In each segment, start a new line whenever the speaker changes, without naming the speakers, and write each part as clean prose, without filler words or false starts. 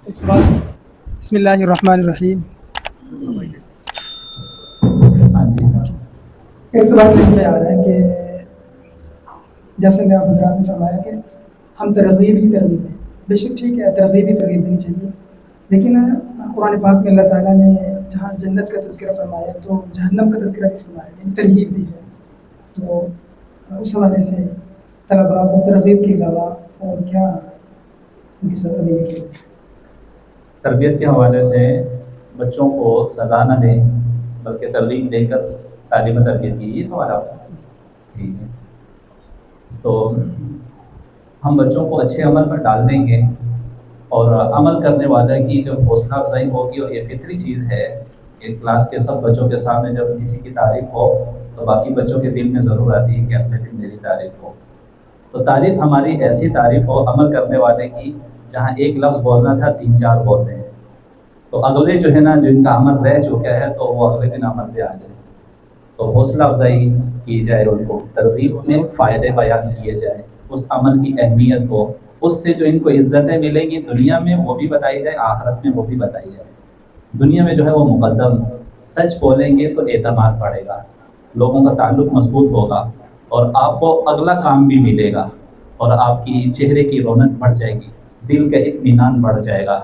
ایک سوال. بسم اللہ الرحمن الرحیم. ایک سوال ذہن میں آ رہا ہے کہ جیسا کہ آپ حضرات نے فرمایا کہ ہم ترغیب ہیں. بے شک ٹھیک ہے، ترغیب دینی چاہیے، لیکن قرآن پاک میں اللہ تعالیٰ نے جہاں جنت کا تذکرہ فرمایا تو جہنم کا تذکرہ بھی فرمایا، یعنی ترغیب بھی ہے. تو اس حوالے سے طلباء کو ترغیب کے علاوہ اور کیا ان کی رویہ کی
تربیت کے حوالے سے بچوں کو سزا نہ دیں بلکہ ترغیب دے کر تعلیم تربیت کی، یہ سوال آپ کا. ٹھیک ہے، تو ہم بچوں کو اچھے عمل پر ڈال دیں گے اور عمل کرنے والے کی جب حوصلہ افزائی ہوگی، اور یہ فطری چیز ہے کہ کلاس کے سب بچوں کے سامنے جب کسی کی تعریف ہو تو باقی بچوں کے دل میں ضرور آتی ہے کہ اگلے دن میری تعریف ہو. تو تعریف ہماری ایسی تعریف ہو عمل کرنے والے کی جہاں ایک لفظ بولنا تھا 3-4 بولنے ہیں، تو اگلے جو ہے نا جن کا عمل رہ چکا ہے تو وہ اگلے دن عمل پہ آ جائے. تو حوصلہ افزائی کی جائے، ان کو ترغیب میں فائدے بیان کیے جائیں، اس عمل کی اہمیت کو، اس سے جو ان کو عزتیں ملیں گی دنیا میں وہ بھی بتائی جائے، آخرت میں وہ بھی بتائی جائے. دنیا میں جو ہے وہ مقدم، سچ بولیں گے تو اعتماد بڑھے گا، لوگوں کا تعلق مضبوط ہوگا اور آپ کو اگلا کام بھی ملے گا اور آپ کی چہرے کی رونق بڑھ جائے گی، دل کا اطمینان بڑھ جائے گا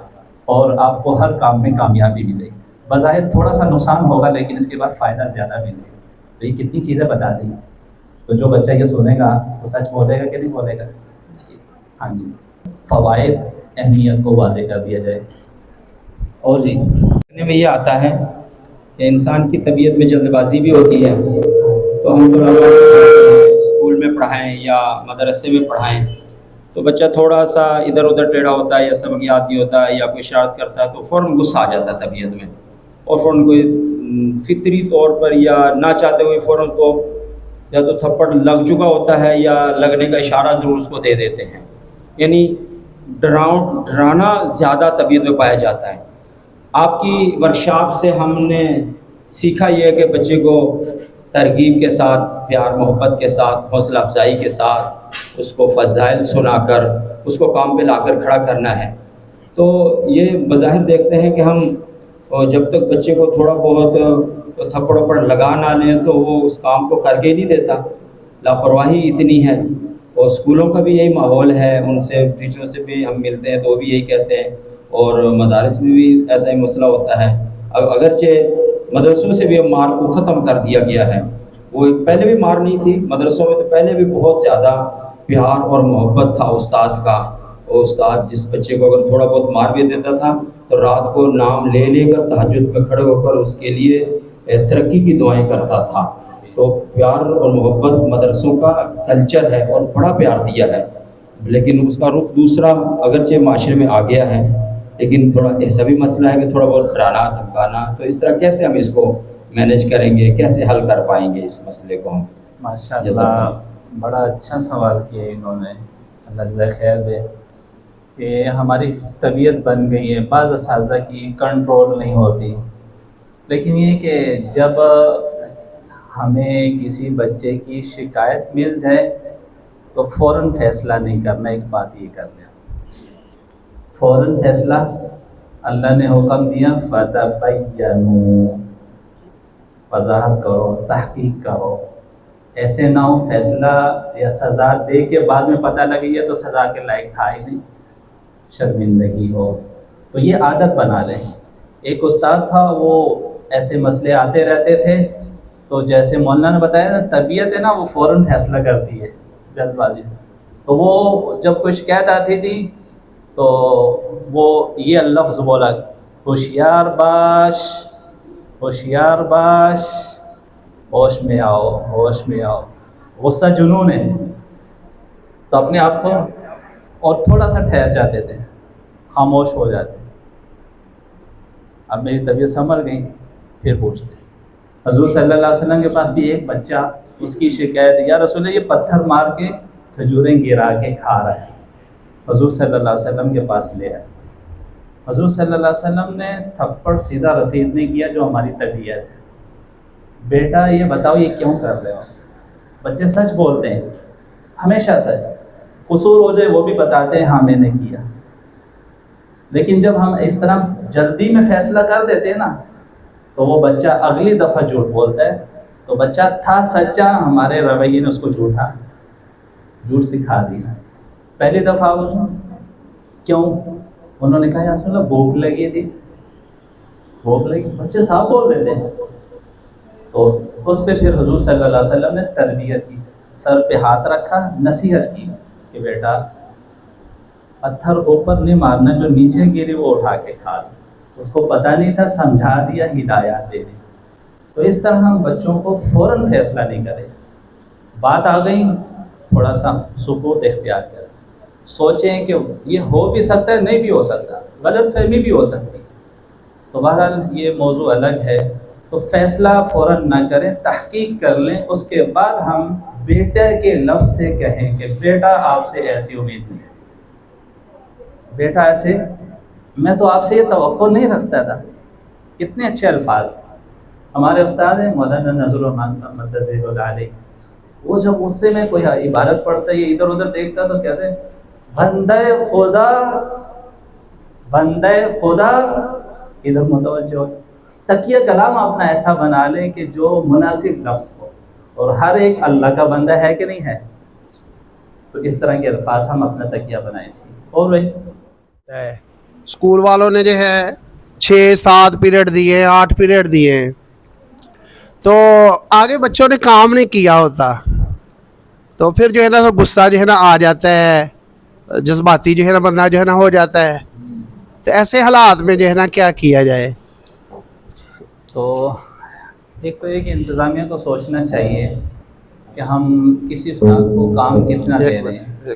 اور آپ کو ہر کام میں کامیابی ملے گی. بظاہر تھوڑا سا نقصان ہوگا لیکن اس کے بعد فائدہ زیادہ ملے گا. تو یہ کتنی چیزیں بتا دیں. تو جو بچہ یہ سنے گا وہ سچ بولے گا کہ نہیں بولے گا؟ ہاں جی، فوائد اہمیت کو واضح کر دیا جائے. اور جی
میں یہ آتا ہے کہ انسان کی طبیعت میں جلد بازی بھی ہوتی ہے، تو ہم اسکول میں پڑھائیں یا مدرسے میں پڑھائیں تو بچہ تھوڑا سا ادھر ادھر ٹیڑھا ہوتا ہے یا سبق یاد نہیں ہوتا ہے یا کوئی شرارت کرتا ہے تو فوراً غصہ آ جاتا ہے طبیعت میں، اور فوراً کوئی فطری طور پر یا نہ چاہتے ہوئے فوراً کو یا تو تھپڑ لگ چکا ہوتا ہے یا لگنے کا اشارہ ضرور اس کو دے دیتے ہیں. یعنی ڈرانا زیادہ طبیعت میں پایا جاتا ہے. آپ کی ورکشاپ سے ہم نے سیکھا یہ ہے کہ بچے کو ترغیب کے ساتھ، پیار محبت کے ساتھ، حوصلہ افزائی کے ساتھ اس کو فضائل سنا کر اس کو کام پہ لا کر کھڑا کرنا ہے. تو یہ بظاہر دیکھتے ہیں کہ ہم جب تک بچے کو تھوڑا بہت تھپڑ وپڑ لگا نہ لیں تو وہ اس کام کو کر کے ہی نہیں دیتا. لاپرواہی اتنی ہے. اور اسکولوں کا بھی یہی ماحول ہے، ان سے ٹیچروں سے بھی ہم ملتے ہیں تو وہ بھی یہی کہتے ہیں، اور مدارس میں بھی ایسا ہی مسئلہ ہوتا ہے. اگرچہ مدرسوں سے بھی اب مار کو ختم کر دیا گیا ہے، وہ پہلے بھی مار نہیں تھی مدرسوں میں، تو پہلے بھی بہت زیادہ پیار اور محبت تھا استاد کا. اور استاد جس بچے کو اگر تھوڑا بہت مار بھی دیتا تھا تو رات کو نام لے لے کر تہجد میں کھڑے ہو کر اس کے لیے ترقی کی دعائیں کرتا تھا. تو پیار اور محبت مدرسوں کا کلچر ہے اور بڑا پیار دیا ہے. لیکن اس کا رخ دوسرا اگرچہ معاشرے میں آ گیا ہے، لیکن تھوڑا ایسا بھی مسئلہ ہے کہ تھوڑا بہت ڈرانا دھمکانا، تو اس طرح کیسے ہم اس کو مینیج کریں گے، کیسے حل کر پائیں گے اس مسئلے کو ہم؟
ماشاء اللہ، بڑا اچھا سوال کیا انہوں نے، اللہ جزائے خیر دے. کہ ہماری طبیعت بن گئی ہے، بعض اساتذہ کی کنٹرول نہیں ہوتی، لیکن یہ کہ جب ہمیں کسی بچے کی شکایت مل جائے تو فوراً فیصلہ نہیں کرنا. ایک بات یہ کر لیں، فوراً فیصلہ اللہ نے حکم دیا فتبینوا، وضاحت کرو، تحقیق کرو. ایسے نہ ہو فیصلہ یا سزا دے کے بعد میں پتہ لگی ہے تو سزا کے لائق تھا ہی نہیں، شرمندگی ہو. تو یہ عادت بنا لیں. ایک استاد تھا، وہ ایسے مسئلے آتے رہتے تھے تو جیسے مولانا نے بتایا نا، طبیعت ہے نا وہ فوراً فیصلہ کرتی ہے جلد بازی. تو وہ جب کوئی شکایت آتی تھی تو وہ یہ لفظ بولا، ہوشیار باش، ہوشیار باش، ہوش میں آؤ، ہوش میں آؤ. غصہ جنون ہے. تو اپنے آپ کو اور تھوڑا سا ٹھہر جاتے تھے، خاموش ہو جاتے. اب میری طبیعت سنبھل گئی، پھر پوچھتے. حضور صلی اللہ علیہ وسلم کے پاس بھی ایک بچہ، اس کی شکایت، یا رسول اللہ یہ پتھر مار کے کھجوریں گرا کے کھا رہا ہے. حضور صلی اللہ علیہ وسلم کے پاس لے آئے. حضور صلی اللہ علیہ وسلم نے تھپڑ سیدھا رسید نہیں کیا جو ہماری طبیعت ہے. بیٹا یہ بتاؤ یہ کیوں کر رہے ہو؟ بچے سچ بولتے ہیں، ہمیشہ سچ. قصور ہو جائے وہ بھی بتاتے ہیں ہاں میں نے کیا. لیکن جب ہم اس طرح جلدی میں فیصلہ کر دیتے ہیں نا تو وہ بچہ اگلی دفعہ جھوٹ بولتا ہے. تو بچہ تھا سچا, ہمارے رویے نے اس کو جھوٹ سکھا دیا. پہلی دفعہ کیوں انہوں نے کہا یا رسول اللہ بھوک لگی تھی, بھوک لگی, بچے صاحب بول دیتے ہیں. تو اس پہ پھر حضور صلی اللہ علیہ وسلم نے تربیت کی, سر پہ ہاتھ رکھا, نصیحت کی کہ بیٹا پتھر اوپر نہیں مارنا, جو نیچے گری وہ اٹھا کے کھا. اس کو پتہ نہیں تھا, سمجھا دیا, ہدایات دے دی. تو اس طرح ہم بچوں کو فوراً فیصلہ نہیں کریں. بات آ گئی, تھوڑا سا سکوت اختیار کریں, سوچیں کہ یہ ہو بھی سکتا ہے, نہیں بھی ہو سکتا, غلط فہمی بھی ہو سکتی. تو بہرحال یہ موضوع الگ ہے. تو فیصلہ فوراً نہ کریں, تحقیق کر لیں, اس کے بعد ہم بیٹا کے لفظ سے کہیں کہ بیٹا آپ سے ایسی امید نہیں, بیٹا ایسے میں تو آپ سے یہ توقع نہیں رکھتا تھا. کتنے اچھے الفاظ. ہمارے استاد ہیں مولانا نذر الرحمان صاحب مدثر اللہ علیہ, وہ جب اس سے میں کوئی عبارت پڑھتا ہے, یہ ادھر ادھر دیکھتا تو کہتے ہیں بندے خدا ادھر متوجہ ہو. تکیہ کلام اپنا ایسا بنا لیں کہ جو مناسب لفظ ہو, اور ہر ایک اللہ کا بندہ ہے کہ نہیں ہے. تو اس طرح کے الفاظ ہم اپنا تکیہ بنائیں. اور بھائی
اسکول والوں نے جو ہے 6-7 پیریڈ دیے, 8 پیریڈ دیے, تو آگے بچوں نے کام نہیں کیا ہوتا, تو پھر جو ہے نا غصہ جو ہے نا آ جاتا ہے, جذباتی جو ہے نا بندہ جو ہے نا ہو جاتا ہے. تو ایسے حالات میں جو ہے نا کیا کیا جائے؟
تو ایک تو ایک انتظامیہ کو سوچنا چاہیے کہ ہم کسی استاد کو کام کتنا دے رہے ہیں,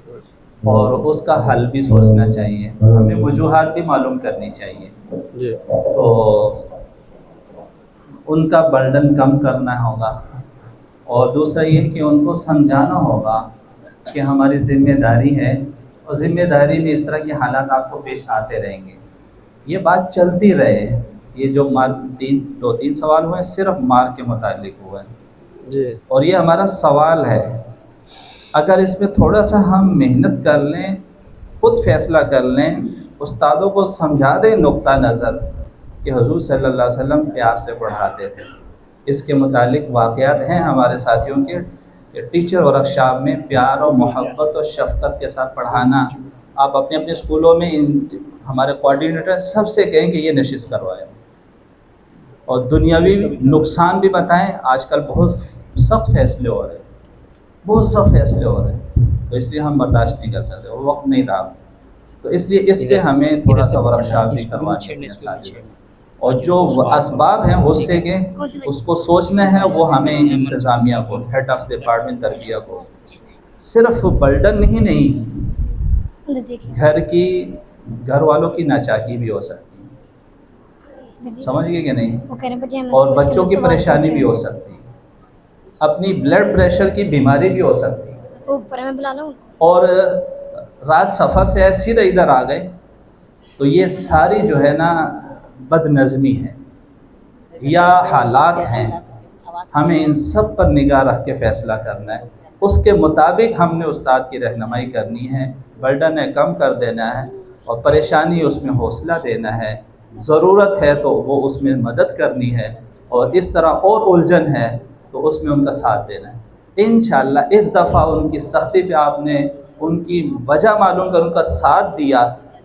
اور اس کا حل بھی سوچنا چاہیے. ہمیں وجوہات بھی معلوم کرنی چاہیے. تو ان کا برڈن کم کرنا ہوگا, اور دوسرا یہ کہ ان کو سمجھانا ہوگا کہ ہماری ذمہ داری ہے, اور ذمہ داری میں اس طرح کے حالات آپ کو پیش آتے رہیں گے. یہ بات چلتی رہے. یہ جو 2-3 سوال ہوئے صرف مارک کے متعلق ہوئے, اور یہ ہمارا سوال ہے. اگر اس میں تھوڑا سا ہم محنت کر لیں, خود فیصلہ کر لیں, استادوں کو سمجھا دیں نقطہ نظر کہ حضور صلی اللہ علیہ وسلم پیار سے پڑھاتے تھے. اس کے متعلق واقعات ہیں ہمارے ساتھیوں کے, ٹیچر ورکشاپ میں پیار اور محبت اور شفقت کے ساتھ پڑھانا. آپ اپنے اپنے اسکولوں میں ہمارے کوآرڈینیٹر سب سے کہیں کہ یہ نشست کروائیں, اور دنیاوی نقصان بھی بتائیں. آج کل بہت سخت فیصلے ہو رہے ہیں, بہت سخت فیصلے ہو رہے ہیں, تو اس لیے ہم برداشت نہیں کر سکتے, وہ وقت نہیں رہا. تو اس لیے اس پہ ہمیں تھوڑا سا ورکشاپ بھی کروانا چاہیے, اور جو اسباب ہیں غصے کے اس کو سوچنا ہے, وہ ہمیں انتظامیہ کو, ہیڈ آف ڈپارٹمنٹ تربیہ کو, صرف برڈن نہیں, گھر والوں کی ناچاکی بھی ہو سکتی ہے, سمجھ گئے کہ نہیں, اور بچوں کی پریشانی بھی ہو سکتی ہے, اپنی بلڈ پریشر کی بیماری بھی ہو سکتی ہے, اور رات سفر سے سیدھا ادھر آ گئے, تو یہ ساری جو ہے نا بد نظمی ہے یا حالات ہیں. ہمیں ان سب پر نگاہ رکھ کے فیصلہ کرنا ہے. اس کے مطابق ہم نے استاد کی رہنمائی کرنی ہے, برڈن ہے کم کر دینا ہے, اور پریشانی اس میں حوصلہ دینا ہے. ضرورت ہے تو وہ اس میں مدد کرنی ہے, اور اس طرح اور الجھن ہے تو اس میں ان کا ساتھ دینا ہے. انشاءاللہ اس دفعہ ان کی سختی پہ آپ نے ان کی وجہ معلوم کر ان کا ساتھ دیا,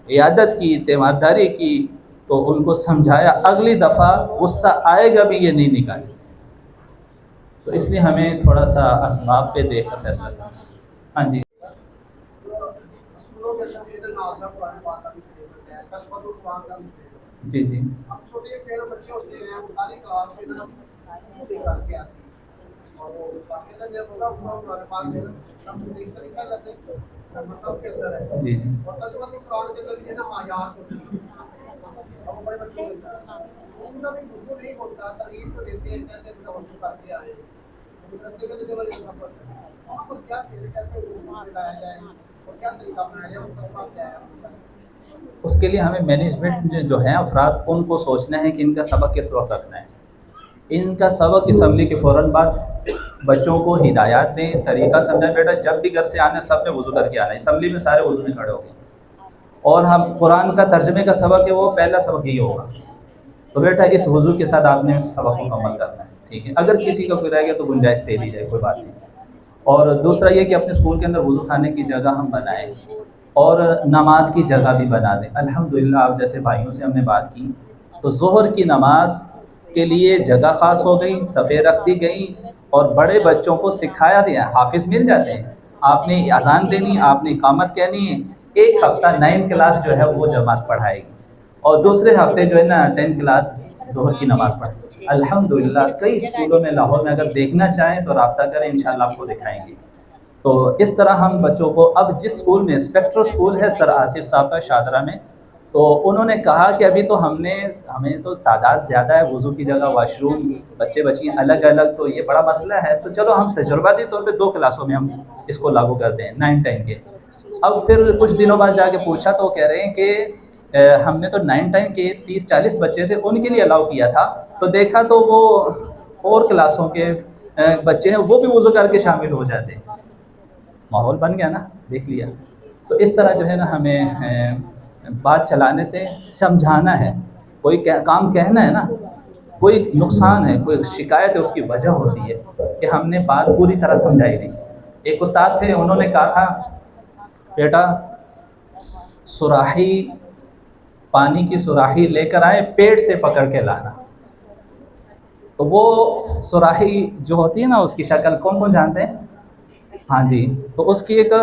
عیادت کی, تیمارداری کی, تو ان کو سمجھایا, اگلی دفعہ غصہ آئے گا بھی یہ نہیں نکالے. تو اس لیے ہمیں تھوڑا سا اسباب پہ دیکھ کر فیصلہ کرنا. ہاں جی. جی جی جی اس کے لیے ہمیں مینجمنٹ جو ہیں افراد, ان کو سوچنا ہے کہ ان کا سبق کس وقت رکھنا ہے. ان کا سبق اسمبلی کے فوراً بعد بچوں کو ہدایات دیں, طریقہ سمجھائیں. بیٹا جب بھی گھر سے آنا سب نے وضو کر کے آنا ہے, اسمبلی میں سارے وضو میں کھڑے ہو گئے, اور ہم قرآن کا ترجمے کا سبق ہے وہ پہلا سبق یہی ہوگا، تو بیٹا اس وضو کے ساتھ آپ نے اس سبق کو مکمل کرنا ہے، ٹھیک ہے؟ اگر کسی کا کوئی رہ گیا تو گنجائش دے دی جائے، کوئی بات نہیں۔ اور دوسرا یہ کہ اپنے اسکول کے اندر وضو خانے کی جگہ ہم بنائیں اور نماز کی جگہ بھی بنا دیں۔ الحمدللہ آپ جیسے بھائیوں سے ہم نے بات کی تو ظہر کی نماز کے لیے جگہ خاص ہو گئی، صفیں رکھ دی گئی، اور بڑے بچوں کو سکھایا دیا، حافظ مل جاتے ہیں۔ آپ نے اذان دینی، آپ نے اقامت کہنی ہے، ایک ہفتہ 9 کلاس جو ہے وہ جماعت پڑھائے گی، اور دوسرے ہفتے جو ہے نا 10 کلاس ظہر کی نماز پڑھیں۔ الحمدللہ کئی اسکولوں میں لاہور میں اگر دیکھنا چاہیں تو رابطہ کریں، انشاءاللہ آپ کو دکھائیں گے۔ تو اس طرح ہم بچوں کو، اب جس اسکول میں اسپیکٹر اسکول ہے سر آصف صاحب کا شادرہ میں، تو انہوں نے کہا کہ ابھی تو ہمیں تو تعداد زیادہ ہے، وضو کی جگہ واش روم، بچے بچیاں الگ الگ، تو یہ بڑا مسئلہ ہے، تو چلو ہم تجرباتی طور پہ 2 کلاسوں میں ہم اس کو لاگو کرتے ہیں 9 10 کے۔ اب پھر کچھ دنوں بعد جا کے پوچھا تو وہ کہہ رہے ہیں کہ ہم نے تو 9 10 کے 30 40 بچے تھے ان کے لیے الاؤ کیا تھا، تو دیکھا تو وہ اور کلاسوں کے بچے ہیں وہ بھی وضو کر کے شامل ہو جاتے ہیں۔ ماحول بن گیا نا، دیکھ لیا۔ تو اس طرح جو ہے نا ہمیں بات چلانے سے سمجھانا ہے، کوئی کام کہنا ہے نا، کوئی نقصان ہے، کوئی شکایت ہے، اس کی وجہ ہوتی ہے کہ ہم نے بات پوری طرح سمجھائی نہیں۔ ایک استاد تھے، انہوں نے کہا تھا بیٹا سراحی، پانی کی سراحی لے کر آئے، پیٹ سے پکڑ کے لانا۔ تو وہ سراحی جو ہوتی ہے نا اس کی شکل کون کون جانتے ہیں؟ ہاں جی، تو اس کی ایک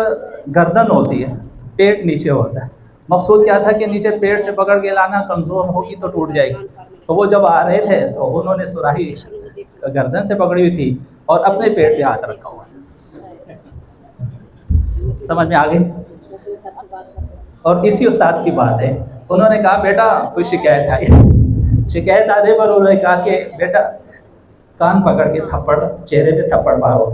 گردن ہوتی ہے، پیٹ نیچے ہوتا ہے۔ مقصود کیا تھا کہ نیچے پیٹ سے پکڑ کے لانا، کمزور ہوگی تو ٹوٹ جائے گی۔ تو وہ جب آ رہے تھے تو انہوں نے سراحی گردن سے پکڑی ہوئی تھی اور اپنے پیٹ پہ ہاتھ رکھا ہوا۔ سمجھ میں آ گئی؟ اور اسی استاد کی بات ہے، انہوں نے کہا بیٹا کوئی شکایت آئی، شکایت آنے پر انہوں نے کہا کہ بیٹا کان پکڑ کے تھپڑ، چہرے پہ تھپڑ مارو۔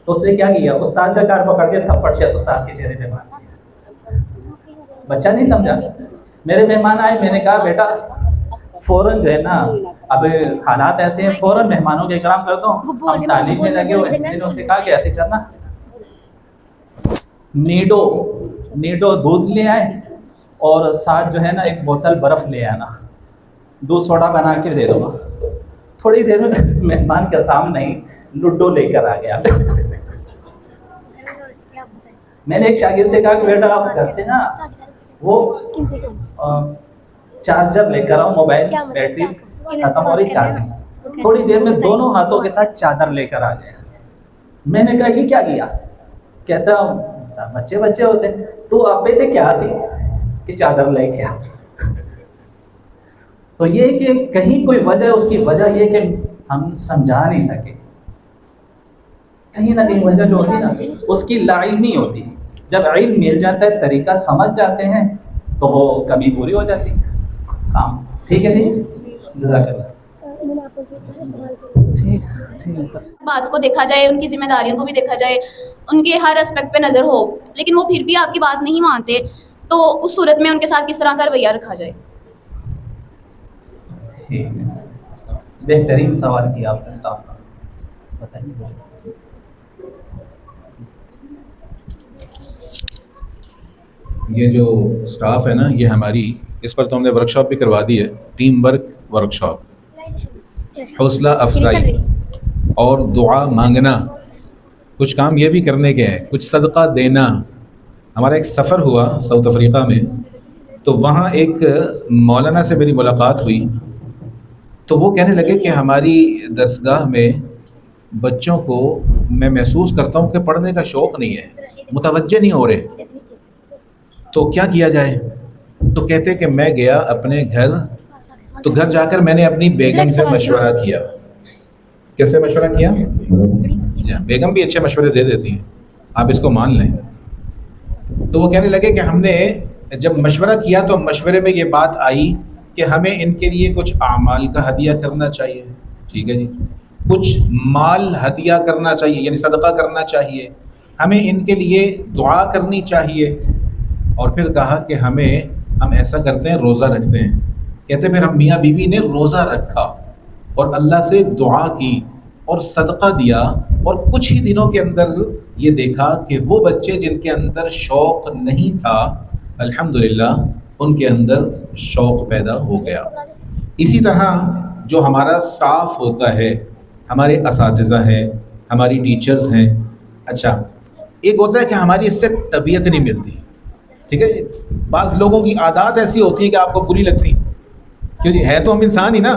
تو اس نے کیا کیا، استاد کا کان پکڑ کے تھپڑ سے استاد کے چہرے پہ مار دیا۔ بچہ نہیں سمجھا۔ میرے مہمان آئے، میں نے کہا بیٹا فوراً جو ہے نا، اب حالات ایسے ہیں، فوراً مہمانوں کے اکرام کرتا ہوں، ہم تعلیم میں لگے ہوئے ہیں۔ میں نے اسے کہا کہ ایسے کرنا، نیڈو دودھ لے آئے اور ساتھ جو ہے نا ایک بوتل برف لے آنا، دودھ سوڈا بنا کے دے دو گا۔ تھوڑی دیر میں مہمان کے سامنے ہی لڈو لے کر آ گیا۔ میں نے ایک شاگرد سے کہا کہ بیٹا آپ گھر سے نا وہ چارجر لے کر آؤ، موبائل بیٹری ختم ہو رہی چارجنگ۔ تھوڑی دیر میں دونوں ہاتھوں کے ساتھ چادر لے کر آ گئے۔ میں نے کہا یہ کیا کیا؟ کہتا بچے بچے ہوتے ہیں، تو آپ پہ تھے کیا سی کہ چادر لے کے آ۔ تو یہ کہ کہیں کوئی وجہ، اس کی وجہ یہ کہ ہم سمجھا نہیں سکے، کہیں نہ کہیں وجہ جو ہوتی ہے نا اس کی لا علمی ہوتی ہے۔ جب علم مل جاتا ہے، طریقہ سمجھ جاتے ہیں تو وہ کمی پوری ہو جاتی ہے کام۔ ٹھیک ہے جی، جزاک اللہ۔
بات کو دیکھا جائے، ان کی ذمہ داریوں کو بھی دیکھا جائے، ان کے ہر اسپیکٹ پہ نظر ہو، لیکن وہ پھر بھی آپ کی بات نہیں مانتے، تو اس صورت میں ان کے ساتھ کس طرح کا رویہ رکھا جائے؟
بہترین سوال کیا آپ نے اسٹاف کا، بتائیے۔
یہ جو اسٹاف ہے نا، یہ ہماری اس پر تو ہم نے ورک شاپ بھی کروا دی ہے، ٹیم ورک ورک شاپ، حوصلہ افزائی اور دعا مانگنا، کچھ کام یہ بھی کرنے کے ہیں، کچھ صدقہ دینا۔ ہمارا ایک سفر ہوا ساؤتھ افریقہ میں، تو وہاں ایک مولانا سے میری ملاقات ہوئی، تو وہ کہنے لگے کہ ہماری درسگاہ میں بچوں کو میں محسوس کرتا ہوں کہ پڑھنے کا شوق نہیں ہے، متوجہ نہیں ہو رہے، تو کیا کیا جائے؟ تو کہتے کہ میں گیا اپنے گھر، تو گھر جا کر میں نے اپنی بیگم سے مشورہ کیا۔ کس سے مشورہ کیا؟ بیگم بھی اچھے مشورے دے دیتی ہیں، آپ اس کو مان لیں۔ تو وہ کہنے لگے کہ ہم نے جب مشورہ کیا تو مشورے میں یہ بات آئی کہ ہمیں ان کے لیے کچھ اعمال کا ہدیہ کرنا چاہیے، ٹھیک ہے جی، کچھ مال ہدیہ کرنا چاہیے، یعنی صدقہ کرنا چاہیے، ہمیں ان کے لیے دعا کرنی چاہیے، اور پھر کہا کہ ہم ایسا کرتے ہیں، روزہ رکھتے ہیں۔ کہتے پھر ہم میاں بیوی نے روزہ رکھا اور اللہ سے دعا کی اور صدقہ دیا، اور کچھ ہی دنوں کے اندر یہ دیکھا کہ وہ بچے جن کے اندر شوق نہیں تھا الحمدللہ ان کے اندر شوق پیدا ہو گیا. اسی طرح جو ہمارا سٹاف ہوتا ہے، ہمارے اساتذہ ہیں، ہماری ٹیچرز ہیں. اچھا ایک ہوتا ہے کہ ہماری اس سے طبیعت نہیں ملتی، ٹھیک ہے. بعض لوگوں کی عادات ایسی ہوتی ہیں کہ آپ کو بری لگتی، کیوں جی، ہے تو ہم انسان ہی نا.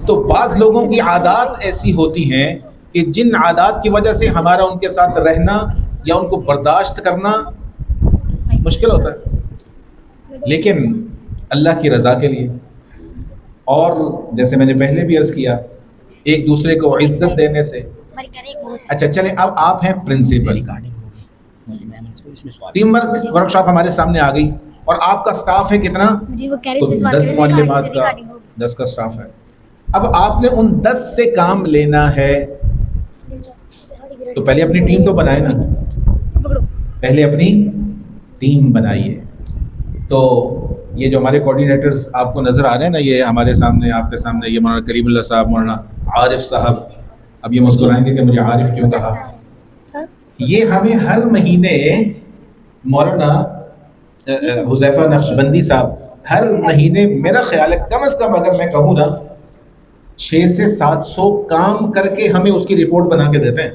تو بعض لوگوں کی عادات ایسی ہوتی ہیں کہ جن عادات کی وجہ سے ہمارا ان کے ساتھ رہنا یا ان کو برداشت کرنا مشکل ہوتا ہے، لیکن اللہ کی رضا کے لیے، اور جیسے میں نے پہلے بھی عرض کیا، ایک دوسرے کو عزت دینے سے. اچھا چلیں، اب آپ ہیں principal. Team work workshop ہمارے سامنے آ گئی، اور آپ کا سٹاف ہے کتنا؟ 10 معلمات کا 10 کا سٹاف ہے. اب آپ نے ان 10 سے کام لینا ہے تو پہلے اپنی ٹیم تو بنائے نا، پہلے اپنی ٹیم بنائیے. تو یہ جو ہمارے کوآرڈینیٹرز آپ کو نظر آ رہے ہیں نا، یہ ہمارے سامنے، آپ کے سامنے، یہ مولانا کریم اللہ صاحب، مولانا عارف صاحب. اب یہ مسکرائیں گے کہ مجھے عارف کیوں کہا. یہ ہمیں ہر مہینے مولانا حذیفہ نقشبندی صاحب ہر مہینے، میرا خیال ہے کم از کم اگر میں کہوں نا 600 سے 700 کام کر کے ہمیں اس کی رپورٹ بنا کے دیتے ہیں،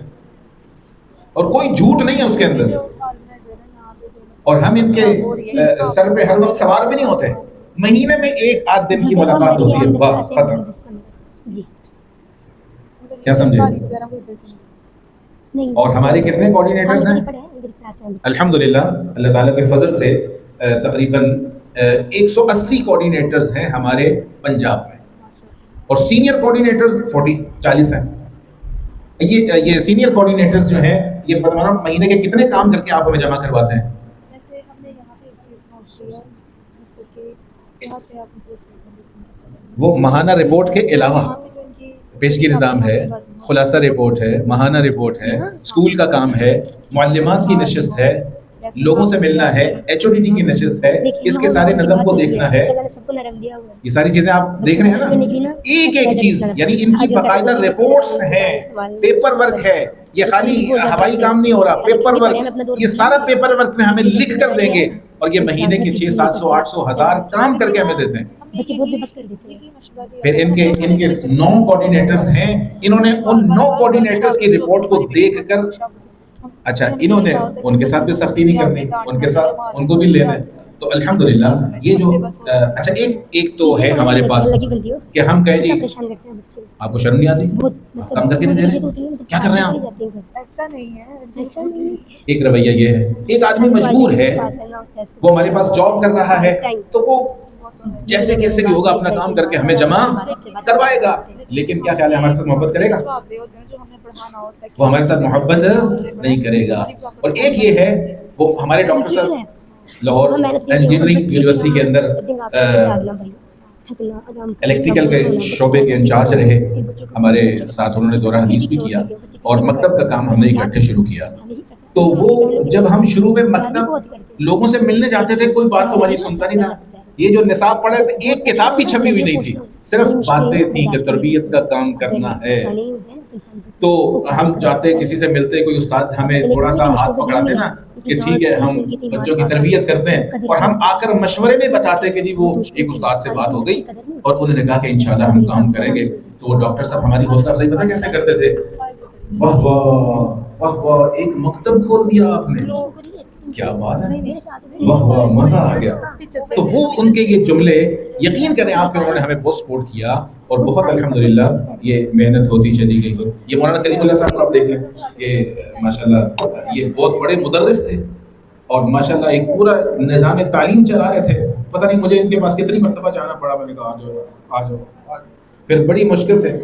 اور کوئی جھوٹ نہیں ہے اس کے اندر. اور ہم ان کے سر پہ ہر وقت سوار بھی نہیں ہوتے. مہینے میں 1-8 دن کی ملاقات ہوتی ہے، بس ختم. کیا سمجھے؟ اور ہمارے کتنے کوآرڈینیٹرز ہیں؟ الحمدللہ اللہ تعالیٰ کے فضل سے تقریباً 180 کوآرڈینیٹرز ہیں ہمارے پنجاب میں، اور سینئر کوآرڈینیٹرز 40 ہیں. یہ سینئر کوآرڈینیٹرز جو ہیں، یہ بتانا مہینے کے کتنے کام کر کے آپ ہمیں جمع کرواتے ہیں؟ وہ ماہانہ رپورٹ کے علاوہ پیشگی نظام ہے، خلاصہ رپورٹ ہے، ماہانہ رپورٹ ہے، اسکول کا کام ہے، معلمات کی نشست ہے، لوگوں سے ملنا ہے، ایچ او ڈی ٹی کی نشست ہے، اس کے سارے نظم کو دیکھنا ہے. یہ ساری چیزیں آپ دیکھ رہے ہیں نا، ایک ایک چیز، یعنی ان کی باقاعدہ رپورٹس ہیں، پیپر ورک ہے. یہ خالی ہوائی کام نہیں ہو رہا، پیپر ورک، یہ سارا پیپر ورک میں ہمیں لکھ کر دیں گے، اور یہ مہینے کے 600 700 800 1000 کام کر کے ہمیں دیتے ہیں. پھر ان کے 9 کوآرڈینیٹرز ہیں، انہوں نے ان 9 کوآرڈینیٹرز کی رپورٹ کو دیکھ کر، اچھا انہوں نے ان کے ساتھ بھی سختی نہیں کرنی، ان کے ساتھ ان کو بھی لینا ہے. تو الحمدللہ یہ جو اچھا ایک تو ہے ہمارے پاس کہ ہم کہہ جی آپ کو شرم نہیں آتی، آپ کام کر کے نہیں دے رہے، کیا کر رہے ہیں آپ؟
ایسا نہیں ہے.
ایک رویہ یہ ہے. ایک آدمی مجبور ہے، وہ ہمارے پاس جاب کر رہا ہے، تو وہ جیسے کیسے بھی ہوگا اپنا کام کر کے ہمیں جمع کروائے گا، لیکن کیا خیال ہے ہمارے ساتھ محبت کرے گا؟ وہ ہمارے ساتھ محبت نہیں کرے گا. اور ایک یہ ہے، وہ ہمارے ڈاکٹر صاحب لاہور انجینئرنگ یونیورسٹی کے اندر الیکٹریکل کے شعبے کے انچارج رہے، ہمارے ساتھ انہوں نے دورہ حدیث بھی کیا، اور مکتب کا کام ہم نے اکٹھے شروع کیا. تو وہ جب ہم شروع میں مکتب لوگوں سے ملنے جاتے تھے، کوئی بات تو ہماری سنتا نہیں تھا. یہ جو نصاب پڑھے تھے، ایک کتاب بھی چھپی ہوئی نہیں تھی، صرف باتیں تھیں کہ تربیت کا کام کرنا ہے. تو ہم جاتے، کسی سے ملتے، کوئی استاد ہمیں تھوڑا سا ہاتھ پکڑاتے نا کہ ٹھیک ہے ہم بچوں کی تربیت کرتے ہیں، اور ہم آ کر مشورے میں بتاتے کہ جی وہ ایک استاد سے بات ہو گئی اور انہوں نے کہا کہ انشاءاللہ ہم کام کریں گے. تو وہ ڈاکٹر صاحب ہماری حوصلہ افزائی پتہ کیسے کرتے تھے؟ واہ واہ واہ واہ، ایک مکتب کھول دیا آپ نے، کیا بات ہے، واہ واہ، مزہ آ گیا. تو وہ ان کے یہ جملے، یقین کریں آپ کہ انہوں نے ہمیں بہت سپورٹ کیا، اور بہت الحمدللہ یہ محنت ہوتی چلی گئی. یہ مولانا کریم اللہ صاحب کو آپ دیکھ لیں، یہ ماشاءاللہ یہ بہت بڑے مدرس تھے، اور ماشاءاللہ ایک پورا نظام تعلیم چلا رہے تھے. پتہ نہیں مجھے ان کے پاس کتنی مرتبہ جانا پڑا، میں نے کہا آ جاؤ آ جاؤ. پھر بڑی مشکل سے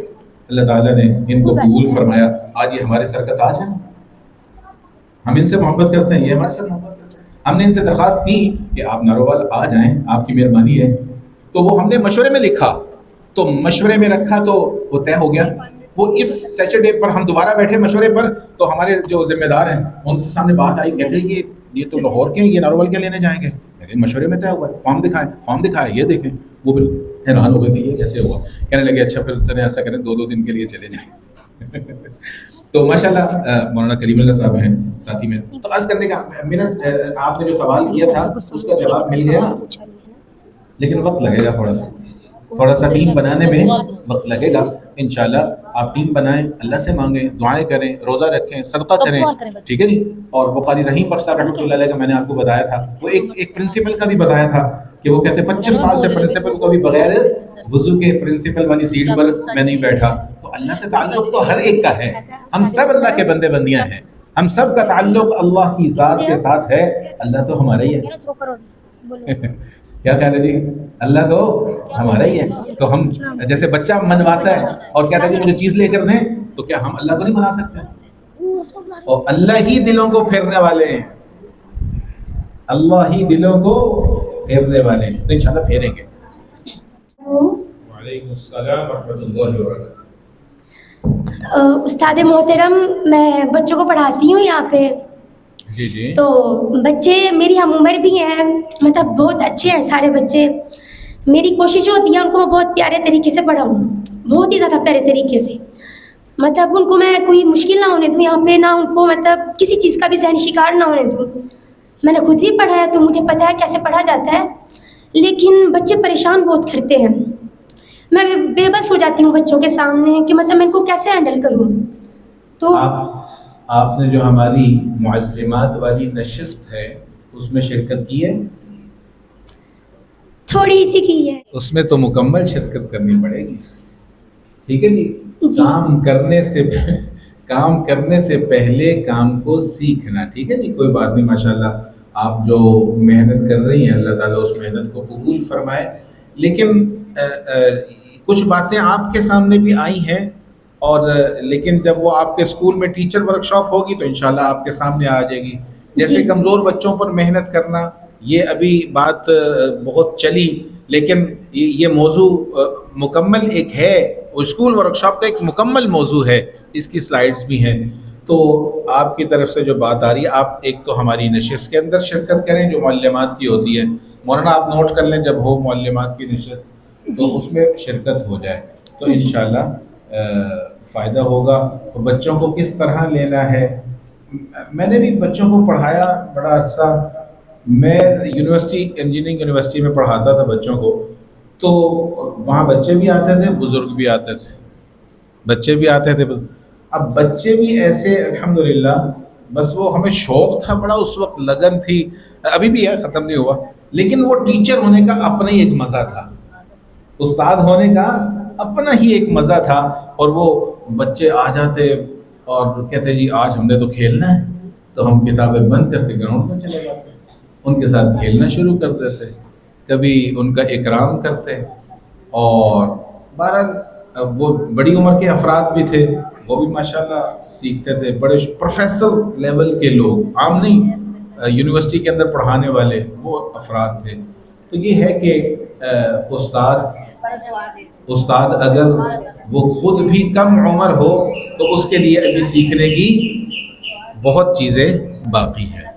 اللہ تعالیٰ نے ان کو قبول فرمایا. آج یہ ہمارے سر کا تاج ہیں. ہم ان سے محبت کرتے ہیں، یہ ہمارے ساتھ محبت کرتے ہیں. ہم نے ان سے درخواست کی کہ آپ ناروال آ جائیں، آپ کی مہربانی ہے. تو وہ ہم نے مشورے میں لکھا، تو مشورے میں رکھا، تو وہ طے ہو گیا. وہ اس سیچرڈے پر ہم دوبارہ بیٹھے مشورے پر، تو ہمارے جو ذمہ دار ہیں ان سے سامنے بات آئی، کہتے ہیں کہ یہ تو لاہور کے ہیں، یہ ناروال کیا لینے جائیں گے؟ لیکن مشورے میں طے ہوا ہے، فارم دکھائے، یہ دیکھیں. وہ بالکل حیران ہو گئے کہ یہ کیسے ہوا. کہنے لگے اچھا پھر ایسا کریں 2 دن کے لیے چلے جائیں. تو ماشاءاللہ مولانا کریم اللہ صاحب ہیں ساتھی میں. تو عرض کرنے کا میرا آپ نے جو سوال کیا تھا اس کا جواب مل گیا, لیکن وقت لگے گا تھوڑا سا ٹیم بنانے میں وقت لگے گا. انشاءاللہ آپ ٹیم بنائیں, اللہ سے مانگیں, دعائیں کریں, روزہ رکھیں, صدقہ کریں, ٹھیک ہے جی. اور بخاری رحیم بخش صاحب رحمۃ اللہ علیہ کا میں نے آپ کو بتایا تھا, وہ ایک پرنسپل کا بھی بتایا تھا کہ وہ کہتے 25 سال سے پرنسپل کو بھی بغیر وضو کے پرنسپل والی سیٹ پر میں نہیں بیٹھا. تو اللہ سے تعلق تو ہر ایک کا ہے, ہم سب اللہ کے بندے بندیاں ہیں, ہم سب کا تعلق اللہ کی ذات کے ساتھ ہے. اللہ تو ہمارا ہی ہے. کیا خیال ہے جی, اللہ تو ہمارا ہی ہے. تو ہم جیسے بچہ منواتا ہے اور کہتا ہے کہ مجھے چیز لے کر دیں, تو کیا ہم اللہ کو نہیں منا سکتے؟ اور اللہ ہی دلوں کو پھیرنے والے ہیں, اللہ ہی دلوں کو پھیرنے والے ہیں. تو انشاءاللہ پھیریں گے. وعلیکم السلام ورحمۃ اللہ وبرکاتہ.
استاد محترم, میں بچوں کو پڑھاتی ہوں یہاں پہ.
جی جی.
تو بچے میری ہم عمر بھی ہیں, مطلب بہت اچھے ہیں سارے بچے. میری کوشش ہوتی ہے ان کو میں بہت پیارے طریقے سے پڑھاؤں, بہت ہی زیادہ پیارے طریقے سے. مطلب ان کو میں کوئی مشکل نہ ہونے دوں یہاں پہ, نہ ان کو مطلب کسی چیز کا بھی ذہنی شکار نہ ہونے دوں. میں نے خود بھی پڑھا ہے تو مجھے پتہ ہے کیسے پڑھا جاتا ہے, لیکن بچے پریشان بہت کرتے ہیں. میں بے بس ہو جاتی ہوں بچوں کے سامنے کہ مطلب میں ان کو کیسے ہینڈل کروں. تو
آپ نے جو ہماری معلمات والی نشست ہے اس میں شرکت کی ہے؟
تھوڑی سی کی ہے.
اس میں تو مکمل شرکت کرنی پڑے گی, ٹھیک ہے جی.
جی.
کام کرنے سے پہلے کام کو سیکھنا, ٹھیک ہے جی. کوئی بات نہیں, ماشاءاللہ آپ جو محنت کر رہی ہیں اللہ تعالیٰ اس محنت کو قبول فرمائے. لیکن کچھ باتیں آپ کے سامنے بھی آئی ہیں, اور لیکن جب وہ آپ کے اسکول میں ٹیچر ورک شاپ ہوگی تو انشاءاللہ آپ کے سامنے آ جائے گی. جیسے کمزور بچوں پر محنت کرنا, یہ ابھی بات بہت چلی, لیکن یہ موضوع مکمل ایک ہے, اسکول ورک شاپ کا ایک مکمل موضوع ہے, اس کی سلائیڈز بھی ہیں. تو آپ کی طرف سے جو بات آ رہی ہے, آپ ایک تو ہماری نشست کے اندر شرکت کریں جو معلمات کی ہوتی ہے. مولانا آپ نوٹ کر لیں, جب ہو معلمات کی نشست تو اس میں شرکت ہو جائے تو انشاءاللہ فائدہ ہوگا. بچوں کو کس طرح لینا ہے, میں نے بھی بچوں کو پڑھایا بڑا عرصہ. میں یونیورسٹی, انجینئرنگ یونیورسٹی میں پڑھاتا تھا بچوں کو, تو وہاں بچے بھی آتے تھے, بزرگ بھی آتے تھے, بچے بھی آتے تھے. اب بچے بھی ایسے الحمدللہ, بس وہ ہمیں شوق تھا بڑا, اس وقت لگن تھی, ابھی بھی ہے, ختم نہیں ہوا. لیکن وہ ٹیچر ہونے کا اپنا ہی ایک مزہ تھا, استاد ہونے کا اپنا ہی ایک مزہ تھا. اور وہ بچے آ جاتے اور کہتے جی آج ہم نے تو کھیلنا ہے, تو ہم کتابیں بند کر کے گراؤنڈ میں چلے جاتے, ان کے ساتھ کھیلنا شروع کر دیتے, کبھی ان کا اکرام کرتے. اور بہرحال وہ بڑی عمر کے افراد بھی تھے, وہ بھی ماشاءاللہ سیکھتے تھے. بڑے پروفیسر لیول کے لوگ, عام نہیں, یونیورسٹی کے اندر پڑھانے والے وہ افراد تھے. تو یہ ہے کہ استاد اگر وہ خود بھی کم عمر ہو تو اس کے لیے ابھی سیکھنے کی بہت چیزیں باقی ہیں.